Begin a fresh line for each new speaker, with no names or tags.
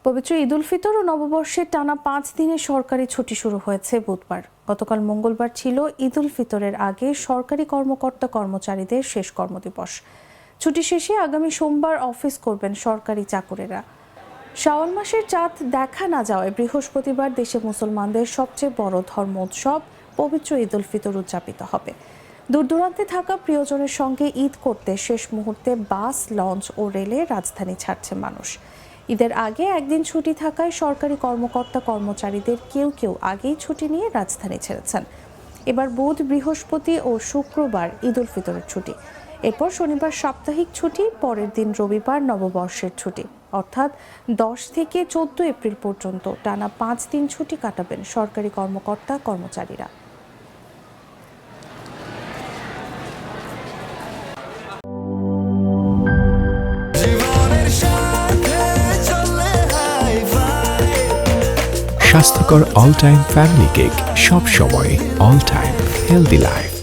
পবিত্র ঈদ উল ফিতর ও নববর্ষের টানা 5 দিনের সরকারি ছুটি শুরু হয়েছে বুধবার। গতকাল মঙ্গলবার ছিল ঈদ উল ফিতরের আগে সরকারি কর্মকর্তা কর্মচারীদের শেষ কর্মদিবস। ছুটি শেষে আগামী সোমবার অফিস করবেন সরকারি চাকুরেরা। শাওয়াল মাসের চাঁদ দেখা না যাওয়ায় বৃহস্পতিবার দেশে মুসলমানদের সবচেয়ে বড় ধর্ম উৎসব পবিত্র ঈদ উল ফিতর উদযাপিত হবে। দূর দূরান্তে থাকা প্রিয়জনের সঙ্গে ঈদ করতে শেষ মুহূর্তে বাস, লঞ্চ ও রেলে রাজধানী ছাড়ছে মানুষ। ঈদের আগে একদিন ছুটি থাকায় সরকারি কর্মকর্তা কর্মচারীদের কেউ কেউ আগেই ছুটি নিয়ে রাজধানী ছেড়েছেন। এবার বুধ, বৃহস্পতি ও শুক্রবার ঈদ উল ফিতরের ছুটি, এরপর শনিবার সাপ্তাহিক ছুটি, পরের দিন রবিবার নববর্ষের ছুটি। অর্থাৎ 10 থেকে 14 এপ্রিল পর্যন্ত টানা 5 দিন ছুটি কাটাবেন সরকারি কর্মকর্তা কর্মচারীরা।
স্বাস্থ্যকর অল টাইম ফ্যামিলি কেক, সব সময় অল টাইম হেলদি লাইফ।